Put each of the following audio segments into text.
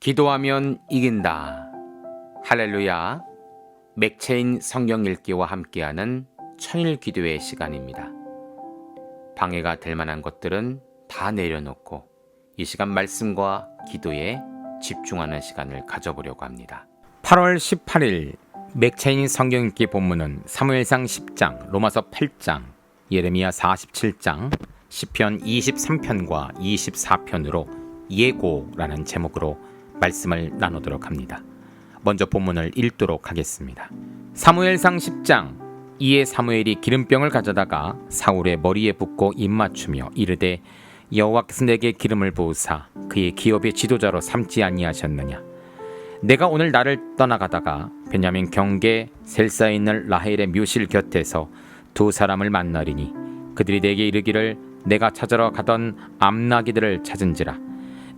기도하면 이긴다. 할렐루야. 맥체인 성경 읽기와 함께하는 천일 기도의 시간입니다. 방해가 될 만한 것들은 다 내려놓고 이 시간 말씀과 기도에 집중하는 시간을 가져보려고 합니다. 8월 18일 맥체인 성경 읽기 본문은 사무엘상 10장, 로마서 8장, 예레미야 47장, 시편 23편과 24편으로 예고라는 제목으로 말씀을 나누도록 합니다. 먼저 본문을 읽도록 하겠습니다. 사무엘상 10장. 이에 사무엘이 기름병을 가져다가 사울의 머리에 붓고 입맞추며 이르되 여호와께서 내게 기름을 부으사 그의 기업의 지도자로 삼지 아니하셨느냐. 내가 오늘 나를 떠나가다가 베냐민 경계 셀사에 있는 라헬의 묘실 곁에서 두 사람을 만나리니 그들이 내게 이르기를 내가 찾으러 가던 암나기들을 찾은지라.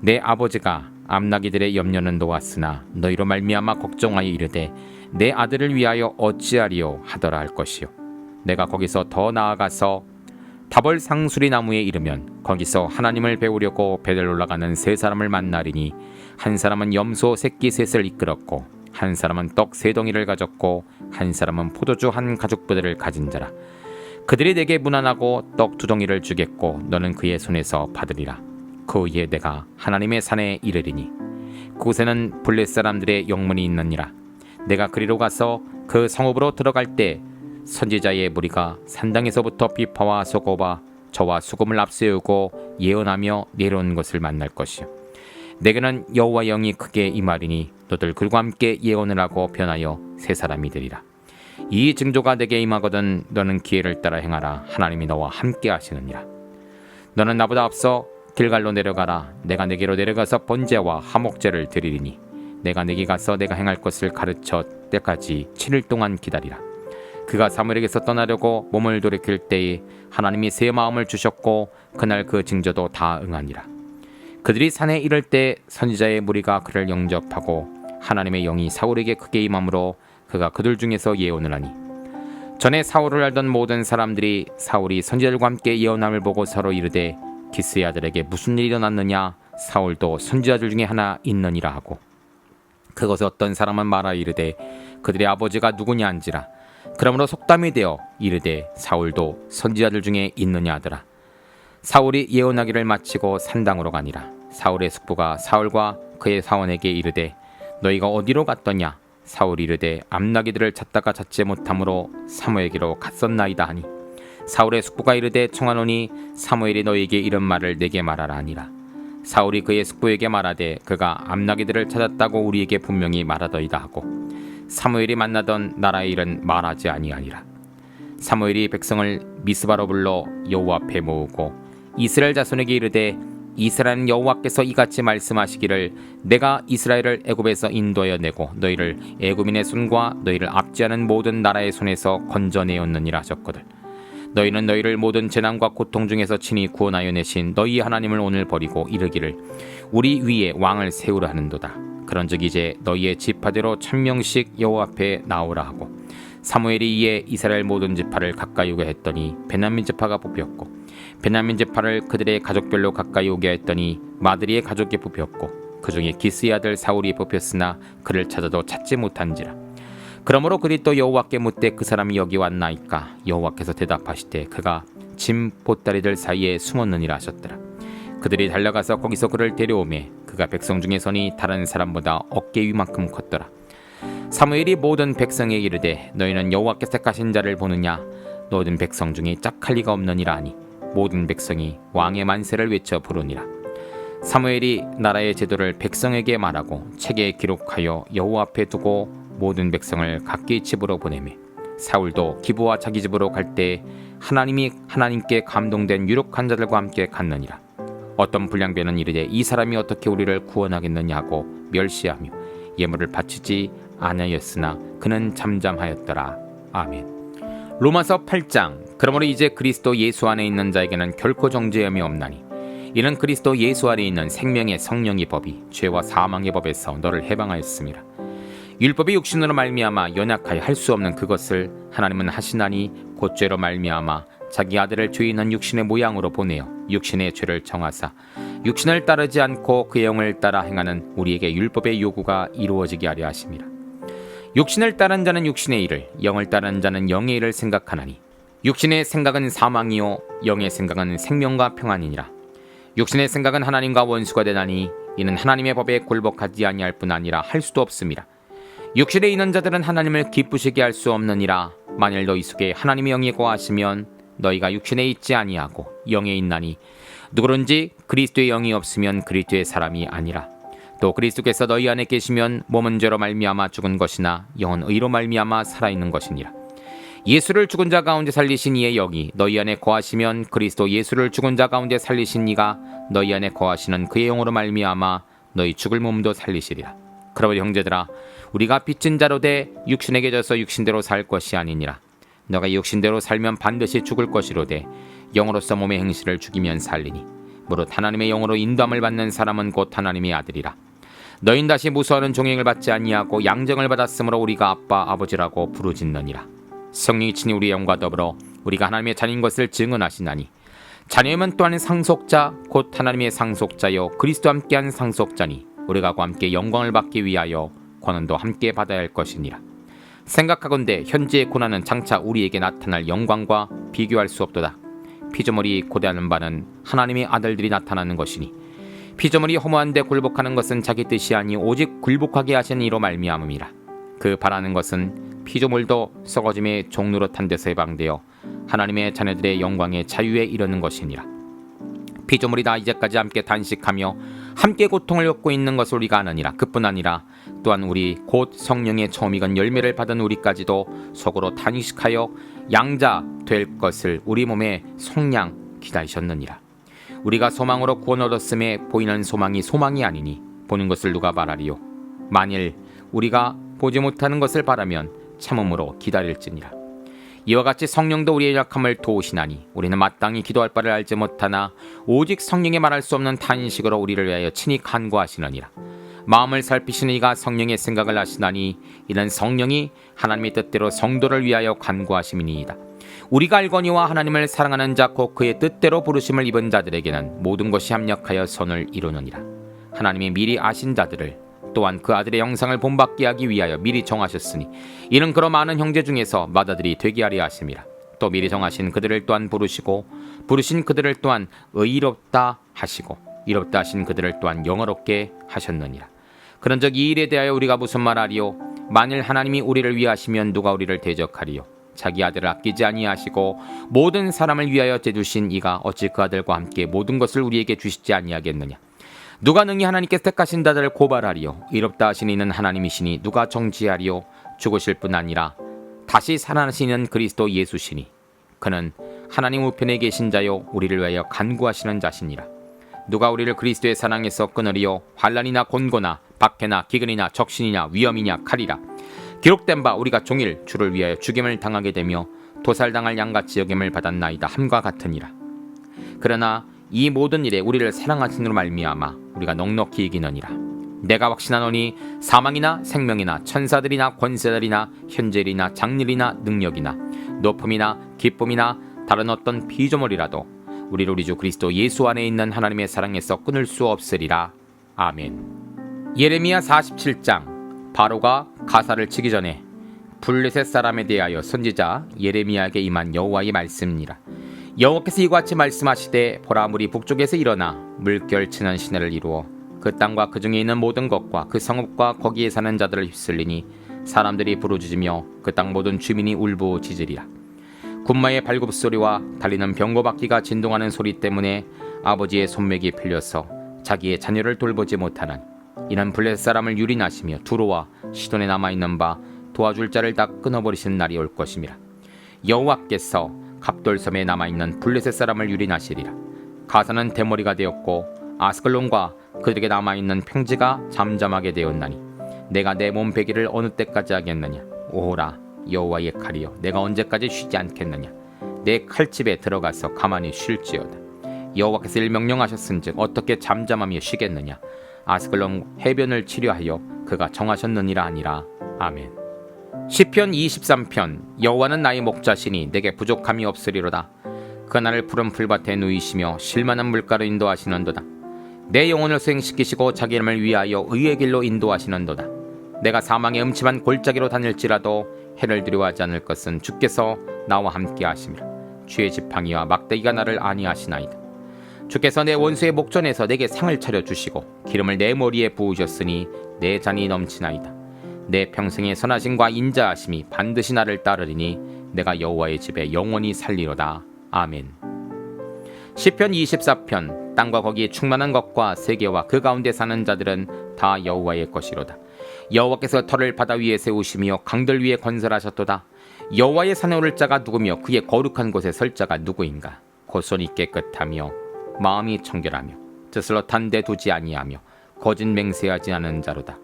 내 아버지가 암나기들의 염려는 놓았으나 너희로 말미암아 걱정하여 이르되 내 아들을 위하여 어찌하리요 하더라 할 것이요. 내가 거기서 더 나아가서 다벌 상수리 나무에 이르면 거기서 하나님을 배우려고 배를 올라가는 세 사람을 만나리니 한 사람은 염소 새끼 셋을 이끌었고 한 사람은 떡 세 덩이를 가졌고 한 사람은 포도주 한 가죽부대를 가진 자라. 그들이 내게 문안하고 떡 두 덩이를 주겠고 너는 그의 손에서 받으리라. 그 후에 내가 하나님의 산에 이르리니 그곳에는 블렛 사람들의 영문이 있느니라. 내가 그리로 가서 그 성읍으로 들어갈 때 선지자의 무리가 산당에서부터 비파와 소고바 저와 수금을 앞세우고 예언하며 내려온 것을 만날 것이요. 내게는 여호와 영이 크게 임하리니 너들 그들과 함께 예언을 하고 변하여 세 사람이 되리라. 이 징조가 내게 임하거든 너는 기회를 따라 행하라. 하나님이 너와 함께 하시느니라. 너는 나보다 앞서 길갈로 내려가라. 내가 내게로 내려가서 번제와 화목제를 드리리니 내가 내게 가서 내가 행할 것을 가르쳐 때까지 7일 동안 기다리라. 그가 사무엘에게서 떠나려고 몸을 돌이킬 때에 하나님이 새 마음을 주셨고 그날 그 징조도 다 응하니라. 그들이 산에 이를 때 선지자의 무리가 그를 영접하고 하나님의 영이 사울에게 크게 임함으로 그가 그들 중에서 예언을 하니 전에 사울을 알던 모든 사람들이 사울이 선지자들과 함께 예언함을 보고 서로 이르되 기스의 아들에게 무슨 일이 일어났느냐. 사울도 선지자들 중에 하나 있느니라 하고 그것에 어떤 사람은 말하 이르되 그들의 아버지가 누구냐 한지라. 그러므로 속담이 되어 이르되 사울도 선지자들 중에 있느냐 하더라. 사울이 예언하기를 마치고 산당으로 가니라. 사울의 숙부가 사울과 그의 사원에게 이르되 너희가 어디로 갔더냐. 사울이 이르되 암나기들을 찾다가 찾지 못함으로 사무엘에게로 갔었나이다 하니 사울의 숙부가 이르되 청하노니 사무엘이 너에게 이런 말을 내게 말하라 하니라. 사울이 그의 숙부에게 말하되 그가 암나기들을 찾았다고 우리에게 분명히 말하더이다 하고 사무엘이 만나던 나라의 일은 말하지 아니하니라. 사무엘이 백성을 미스바로 불러 여호와 앞에 모으고 이스라엘 자손에게 이르되 이스라엘은 여호와께서 이같이 말씀하시기를 내가 이스라엘을 애굽에서 인도하여 내고 너희를 애굽인의 손과 너희를 압제하는 모든 나라의 손에서 건져내었느니라 하셨거든. 너희는 너희를 모든 재난과 고통 중에서 친히 구원하여 내신 너희 하나님을 오늘 버리고 이르기를 우리 위에 왕을 세우라 하는도다. 그런즉 이제 너희의 지파대로 1000명씩 여호와 앞에 나오라 하고 사무엘이 이에 이스라엘 모든 지파를 가까이 오게 했더니 베냐민 지파가 뽑혔고 베냐민 지파를 그들의 가족별로 가까이 오게 했더니 마드리의 가족이 뽑혔고 그 중에 기스의 아들 사울이 뽑혔으나 그를 찾아도 찾지 못한지라. 그러므로 그들이 또 여호와께 묻되 그 사람이 여기 왔나이까. 여호와께서 대답하시되 그가 짐 보따리들 사이에 숨었느니라 하셨더라. 그들이 달려가서 거기서 그를 데려오매 그가 백성 중에서니 다른 사람보다 어깨 위만큼 컸더라. 사무엘이 모든 백성에게 이르되 너희는 여호와께서 택하신 자를 보느냐. 모든 백성 중에 짝할 리가 없느니라 하니 모든 백성이 왕의 만세를 외쳐 부르니라. 사무엘이 나라의 제도를 백성에게 말하고 책에 기록하여 여호와 앞에 두고 모든 백성을 각기 집으로 보내매 사울도 기브와 자기 집으로 갈 때 하나님께 감동된 유력한 자들과 함께 갔느니라. 어떤 불량배는 이르되 이 사람이 어떻게 우리를 구원하겠느냐 하고 멸시하며 예물을 바치지 아니하였으나 그는 잠잠하였더라. 아멘. 로마서 8장. 그러므로 이제 그리스도 예수 안에 있는 자에게는 결코 정죄함이 없나니 이는 그리스도 예수 안에 있는 생명의 성령의 법이 죄와 사망의 법에서 너를 해방하였습니다. 율법이 육신으로 말미암아 연약하여 할 수 없는 그것을 하나님은 하시나니 곧 죄로 말미암아 자기 아들을 죄 있는 육신의 모양으로 보내어 육신의 죄를 정하사 육신을 따르지 않고 그의 영을 따라 행하는 우리에게 율법의 요구가 이루어지게 하려 하심이라. 육신을 따른 자는 육신의 일을, 영을 따른 자는 영의 일을 생각하나니 육신의 생각은 사망이요 영의 생각은 생명과 평안이니라. 육신의 생각은 하나님과 원수가 되나니 이는 하나님의 법에 굴복하지 아니할 뿐 아니라 할 수도 없음이라. 육신에 있는 자들은 하나님을 기쁘시게 할 수 없느니라. 만일 너희 속에 하나님의 영이 거하시면 너희가 육신에 있지 아니하고 영에 있나니 누구든지 그리스도의 영이 없으면 그리스도의 사람이 아니라. 또 그리스도께서 너희 안에 계시면 몸은 죄로 말미암아 죽은 것이나 영은 의로 말미암아 살아있는 것이니라. 예수를 죽은 자 가운데 살리신 이의 영이 너희 안에 거하시면 그리스도 예수를 죽은 자 가운데 살리신 이가 너희 안에 거하시는 그의 영으로 말미암아 너희 죽을 몸도 살리시리라. 그러므로 형제들아, 우리가 빚진 자로 돼 육신에게 져서 육신대로 살 것이 아니니라. 너가 육신대로 살면 반드시 죽을 것이로되 영으로서 몸의 행실을 죽이면 살리니 무릇 하나님의 영으로 인도함을 받는 사람은 곧 하나님의 아들이라. 너희는 다시 무수하는 종행을 받지 아니하고 양정을 받았으므로 우리가 아빠 아버지라고 부르짖느니라. 성령이 친히 우리의 영과 더불어 우리가 하나님의 자녀인 것을 증언하시나니 자녀임은 또한 상속자 곧 하나님의 상속자요 그리스도와 함께한 상속자니 우리가 그와 함께 영광을 받기 위하여 권한도 함께 받아야 할 것이니라. 생각하건대 현재의 고난은 장차 우리에게 나타날 영광과 비교할 수 없도다. 피조물이 고대하는 바는 하나님의 아들들이 나타나는 것이니 피조물이 허무한데 굴복하는 것은 자기 뜻이 아니 오직 굴복하게 하신 이로 말미암음이라. 그 바라는 것은 피조물도 썩어짐의 종노릇한 데서 해방되어 하나님의 자녀들의 영광의 자유에 이르는 것이니라. 피조물이 다 이제까지 함께 단식하며 함께 고통을 겪고 있는 것을 우리가 아느니라. 그뿐 아니라 또한 우리 곧 성령의 처음 익은 열매를 받은 우리까지도 속으로 단식하여 양자 될 것을 우리 몸에 속량 기다리셨느니라. 우리가 소망으로 구원 얻었음에 보이는 소망이 소망이 아니니 보는 것을 누가 바라리요. 만일 우리가 보지 못하는 것을 바라면 참음으로 기다릴지니라. 이와 같이 성령도 우리의 약함을 도우시나니 우리는 마땅히 기도할 바를 알지 못하나 오직 성령의 말할 수 없는 탄식으로 우리를 위하여 친히 간구하시느니라. 마음을 살피시는 이가 성령의 생각을 하시나니 이는 성령이 하나님의 뜻대로 성도를 위하여 간구하심이니이다. 우리가 알거니와 하나님을 사랑하는 자 곧 그의 뜻대로 부르심을 입은 자들에게는 모든 것이 합력하여 선을 이루느니라. 하나님이 미리 아신 자들을 또한 그 아들의 형상을 본받게 하기 위하여 미리 정하셨으니 이는 그런 많은 형제 중에서 맏아들이 되게 하려 하심이라. 또 미리 정하신 그들을 또한 부르시고 부르신 그들을 또한 의롭다 하시고 의롭다 하신 그들을 또한 영어롭게 하셨느니라. 그런즉 이 일에 대하여 우리가 무슨 말하리요? 만일 하나님이 우리를 위하시면 누가 우리를 대적하리요? 자기 아들을 아끼지 아니하시고 모든 사람을 위하여 제두신 이가 어찌 그 아들과 함께 모든 것을 우리에게 주시지 아니하겠느냐? 누가 능히 하나님께서 택하신 자들을 고발하리요? 의롭다 하신 이는 하나님이시니 누가 정지하리요? 죽으실 뿐 아니라 다시 살아나시는 그리스도 예수시니 그는 하나님 우편에 계신 자요 우리를 위하여 간구하시는 자시니라. 누가 우리를 그리스도의 사랑에서 끊으리요? 환난이나 곤고나 박해나 기근이나 적신이나 위험이냐 칼이라. 기록된 바 우리가 종일 주를 위하여 죽임을 당하게 되며 도살당할 양같이 여김을 받았나이다 함과 같으니라. 그러나 이 모든 일에 우리를 사랑하신으로 말미암아 우리가 넉넉히 이기느니라. 내가 확신하노니 사망이나 생명이나 천사들이나 권세들이나 현재일이나 장일이나 능력이나 높음이나 기쁨이나 다른 어떤 피조물이라도 우리를 우리 주 그리스도 예수 안에 있는 하나님의 사랑에서 끊을 수 없으리라. 아멘. 예레미야 47장. 바로가 가사를 치기 전에 블레셋 사람에 대하여 선지자 예레미야에게 임한 여호와의 말씀이니라. 여호와께서 이와 같이 말씀하시되 보라 물이 북쪽에서 일어나 물결 치는 시내를 이루어 그 땅과 그 중에 있는 모든 것과 그 성읍과 거기에 사는 자들을 휩쓸리니 사람들이 부르짖으며 그 땅 모든 주민이 울부짖으리라. 군마의 발굽소리와 달리는 병거바퀴가 진동하는 소리 때문에 아버지의 손맥이 풀려서 자기의 자녀를 돌보지 못하는 이는 블레셋 사람을 유린하시며 두로와 시돈에 남아있는 바 도와줄 자를 다 끊어버리시는 날이 올 것임이라. 여호와께서 갑돌섬에 남아있는 블레셋 사람을 유린하시리라. 가사는 대머리가 되었고 아스글론과 그들에게 남아있는 평지가 잠잠하게 되었나니 내가 내 몸 베기를 어느 때까지 하겠느냐? 오호라 여호와의 칼이여 내가 언제까지 쉬지 않겠느냐? 내 칼집에 들어가서 가만히 쉴지어다. 여호와께서 일명령하셨은즉 어떻게 잠잠하며 쉬겠느냐? 아스글론 해변을 치료하여 그가 정하셨느니라 하니라. 아멘. 시편 23편. 여호와는 나의 목자시니 내게 부족함이 없으리로다. 그날을 푸른 풀밭에 누이시며 실만한 물가로 인도하시는도다. 내 영혼을 수행시키시고 자기 이름을 위하여 의의 길로 인도하시는도다. 내가 사망의 음침한 골짜기로 다닐지라도 해를 두려워하지 않을 것은 주께서 나와 함께 하심이라. 주의 지팡이와 막대기가 나를 안위하시나이다. 주께서 내 원수의 목전에서 내게 상을 차려주시고 기름을 내 머리에 부으셨으니 내 잔이 넘치나이다. 내 평생의 선하심과 인자하심이 반드시 나를 따르리니 내가 여호와의 집에 영원히 살리로다. 아멘. 시편 24편. 땅과 거기에 충만한 것과 세계와 그 가운데 사는 자들은 다 여호와의 것이로다. 여호와께서 터를 바다 위에 세우시며 강들 위에 건설하셨도다. 여호와의 산에 오를 자가 누구며 그의 거룩한 곳에 설 자가 누구인가. 곧 손이 깨끗하며 마음이 청결하며 뜻을 탄데 두지 아니하며 거짓 맹세하지 않은 자로다.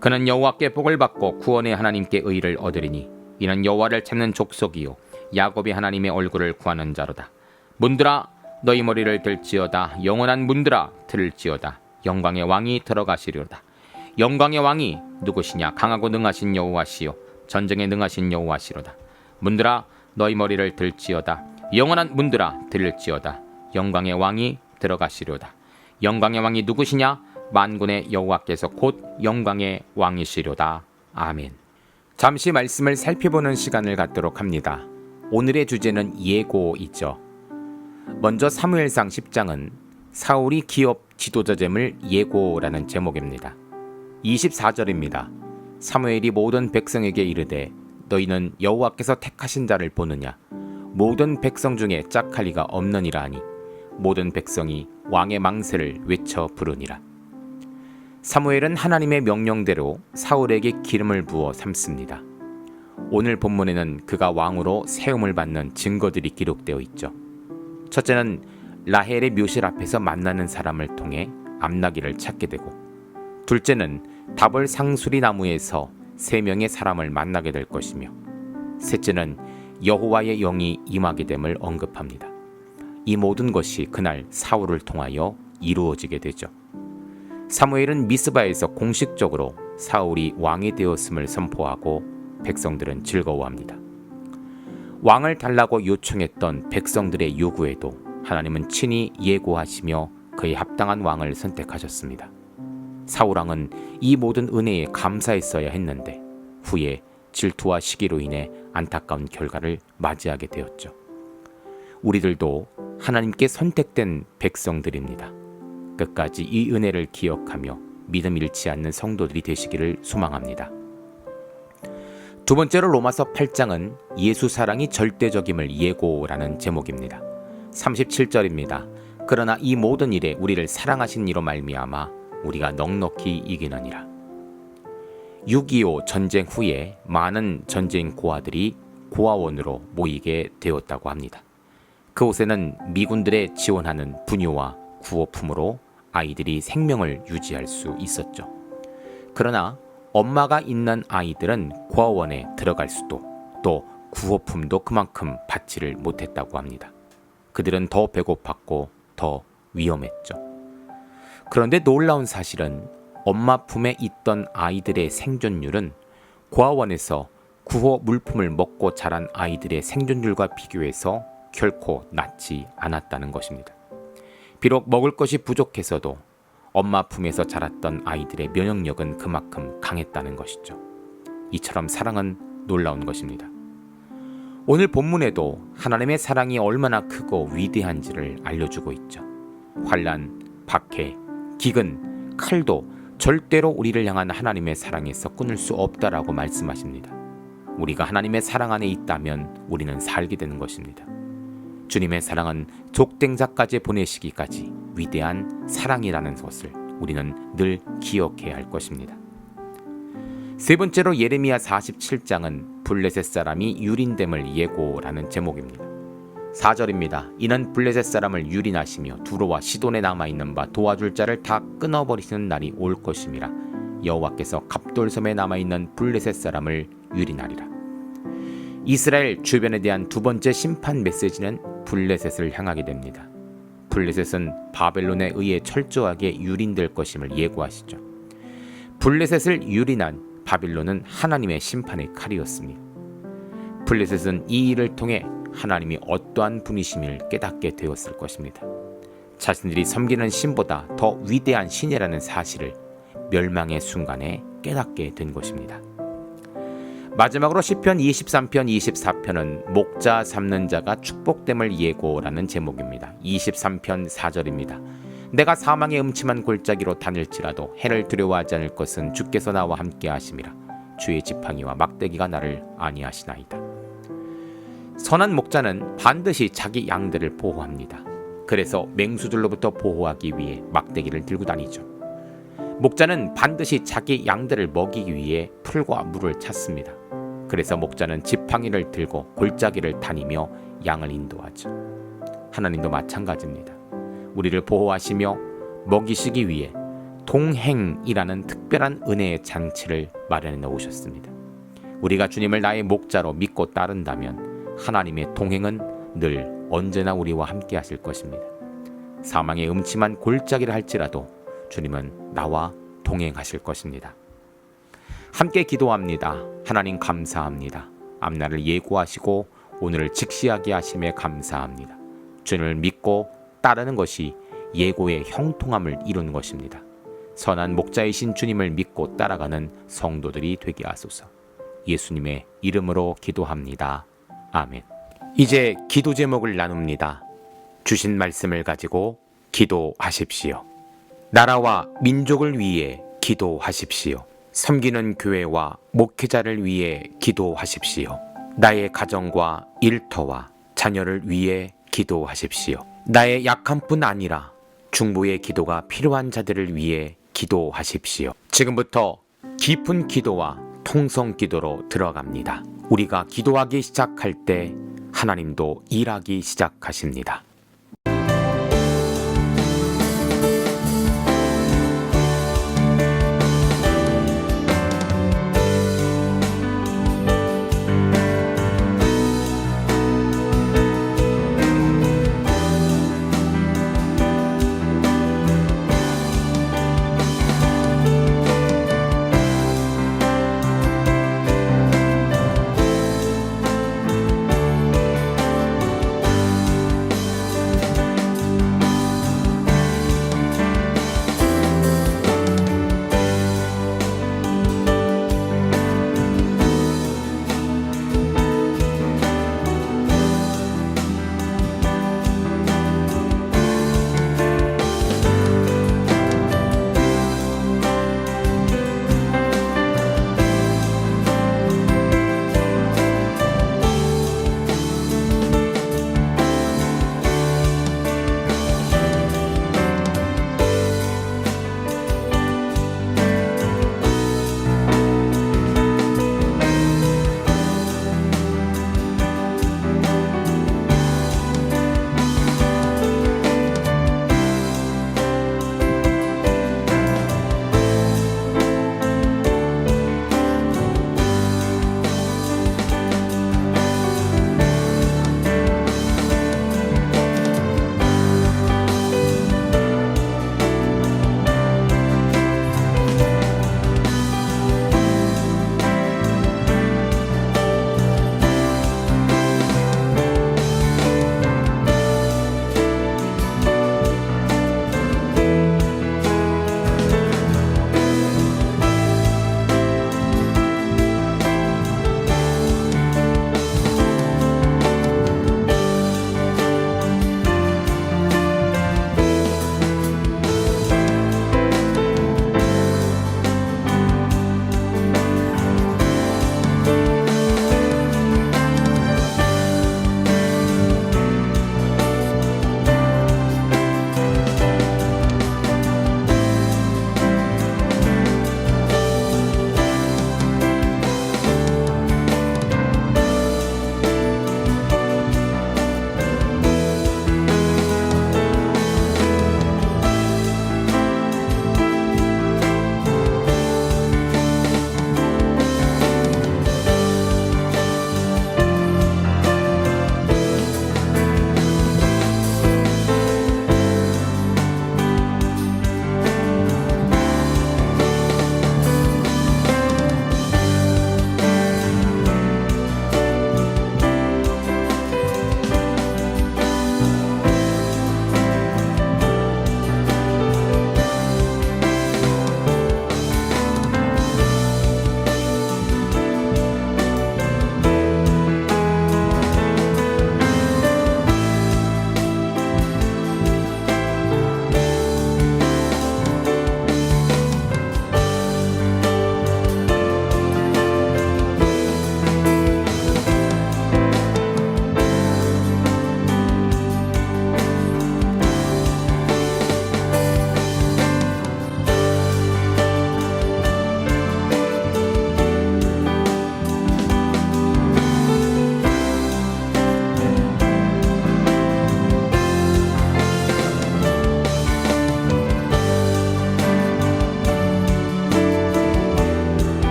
그는 여호와께 복을 받고 구원의 하나님께 의를 얻으리니 이는 여호와를 찾는 족속이요 야곱의 하나님의 얼굴을 구하는 자로다. 문들아 너희 머리를 들지어다. 영원한 문들아 들을지어다. 영광의 왕이 들어가시리로다. 영광의 왕이 누구시냐. 강하고 능하신 여호와시요 전쟁에 능하신 여호와시로다. 문들아 너희 머리를 들지어다. 영원한 문들아 들을지어다. 영광의 왕이 들어가시리로다. 영광의 왕이 누구시냐. 만군의 여호와께서 곧 영광의 왕이시로다. 아멘. 잠시 말씀을 살펴보는 시간을 갖도록 합니다. 오늘의 주제는 예고이죠. 먼저 사무엘상 10장은 사울이 기업 지도자됨을 예고라는 제목입니다. 24절입니다. 사무엘이 모든 백성에게 이르되 너희는 여호와께서 택하신 자를 보느냐. 모든 백성 중에 짝할 리가 없느니라 하니 모든 백성이 왕의 망세를 외쳐 부르니라. 사무엘은 하나님의 명령대로 사울에게 기름을 부어 삼습니다. 오늘 본문에는 그가 왕으로 세움을 받는 증거들이 기록되어 있죠. 첫째는 라헬의 묘실 앞에서 만나는 사람을 통해 암나기를 찾게 되고, 둘째는 다벌 상수리 나무에서 3명의 사람을 만나게 될 것이며, 셋째는 여호와의 영이 임하게 됨을 언급합니다. 이 모든 것이 그날 사울을 통하여 이루어지게 되죠. 사무엘은 미스바에서 공식적으로 사울이 왕이 되었음을 선포하고 백성들은 즐거워합니다. 왕을 달라고 요청했던 백성들의 요구에도 하나님은 친히 예고하시며 그에 합당한 왕을 선택하셨습니다. 사울왕은 이 모든 은혜에 감사했어야 했는데 후에 질투와 시기로 인해 안타까운 결과를 맞이하게 되었죠. 우리들도 하나님께 선택된 백성들입니다. 끝까지 이 은혜를 기억하며 믿음 잃지 않는 성도들이 되시기를 소망합니다. 두 번째로 로마서 8장은 예수 사랑이 절대적임을 예고라는 제목입니다. 37절입니다. 그러나 이 모든 일에 우리를 사랑하신 이로 말미암아 우리가 넉넉히 이기느니라. 6.25 전쟁 후에 많은 전쟁 고아들이 고아원으로 모이게 되었다고 합니다. 그곳에는 미군들의 지원하는 분유와 구호품으로 아이들이 생명을 유지할 수 있었죠. 그러나 엄마가 있는 아이들은 고아원에 들어갈 수도 또 구호품도 그만큼 받지를 못했다고 합니다. 그들은 더 배고팠고 더 위험했죠. 그런데 놀라운 사실은 엄마 품에 있던 아이들의 생존율은 고아원에서 구호 물품을 먹고 자란 아이들의 생존율과 비교해서 결코 낮지 않았다는 것입니다. 비록 먹을 것이 부족해서도 엄마 품에서 자랐던 아이들의 면역력은 그만큼 강했다는 것이죠. 이처럼 사랑은 놀라운 것입니다. 오늘 본문에도 하나님의 사랑이 얼마나 크고 위대한지를 알려주고 있죠. 환난, 박해, 기근, 칼도 절대로 우리를 향한 하나님의 사랑에서 끊을 수 없다라고 말씀하십니다. 우리가 하나님의 사랑 안에 있다면 우리는 살게 되는 것입니다. 주님의 사랑은 족댕자까지 보내시기까지 위대한 사랑이라는 것을 우리는 늘 기억해야 할 것입니다. 세 번째로 예레미야 47장은 블레셋 사람이 유린됨을 예고라는 제목입니다. 4절입니다. 이는 블레셋 사람을 유린하시며 두로와 시돈에 남아있는 바 도와줄 자를 다 끊어버리시는 날이 올 것임이라. 여호와께서 갑돌섬에 남아있는 블레셋 사람을 유린하리라. 이스라엘 주변에 대한 두 번째 심판 메시지는 블레셋을 향하게 됩니다. 블레셋은 바벨론에 의해 철저하게 유린될 것임을 예고하시죠. 블레셋을 유린한 바빌론은 하나님의 심판의 칼이었습니다. 블레셋은 이 일을 통해 하나님이 어떠한 분이심을 깨닫게 되었을 것입니다. 자신들이 섬기는 신보다 더 위대한 신이라는 사실을 멸망의 순간에 깨닫게 된 것입니다. 마지막으로 시편 23편 24편은 목자 삼는 자가 축복됨을 예고라는 제목입니다. 23편 4절입니다. 내가 사망의 음침한 골짜기로 다닐지라도 해를 두려워하지 않을 것은 주께서 나와 함께 하심이라. 주의 지팡이와 막대기가 나를 안위하시나이다. 선한 목자는 반드시 자기 양들을 보호합니다. 그래서 맹수들로부터 보호하기 위해 막대기를 들고 다니죠. 목자는 반드시 자기 양들을 먹이기 위해 풀과 물을 찾습니다. 그래서 목자는 지팡이를 들고 골짜기를 다니며 양을 인도하죠. 하나님도 마찬가지입니다. 우리를 보호하시며 먹이시기 위해 동행이라는 특별한 은혜의 장치를 마련해 놓으셨습니다. 우리가 주님을 나의 목자로 믿고 따른다면 하나님의 동행은 늘 언제나 우리와 함께 하실 것입니다. 사망의 음침한 골짜기를 할지라도 주님은 나와 동행하실 것입니다. 함께 기도합니다. 하나님 감사합니다. 앞날을 예고하시고 오늘을 직시하게 하심에 감사합니다. 주님을 믿고 따르는 것이 예고의 형통함을 이루는 것입니다. 선한 목자이신 주님을 믿고 따라가는 성도들이 되게 하소서. 예수님의 이름으로 기도합니다. 아멘. 이제 기도 제목을 나눕니다. 주신 말씀을 가지고 기도하십시오. 나라와 민족을 위해 기도하십시오. 섬기는 교회와 목회자를 위해 기도하십시오. 나의 가정과 일터와 자녀를 위해 기도하십시오. 나의 약함뿐 아니라 중보의 기도가 필요한 자들을 위해 기도하십시오. 지금부터 깊은 기도와 통성 기도로 들어갑니다. 우리가 기도하기 시작할 때 하나님도 일하기 시작하십니다.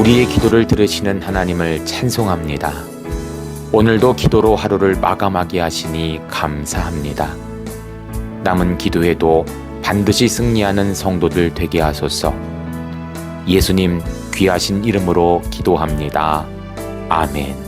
우리의 기도를 들으시는 하나님을 찬송합니다. 오늘도 기도로 하루를 마감하게 하시니 감사합니다. 남은 기도에도 반드시 승리하는 성도들 되게 하소서. 예수님 귀하신 이름으로 기도합니다. 아멘.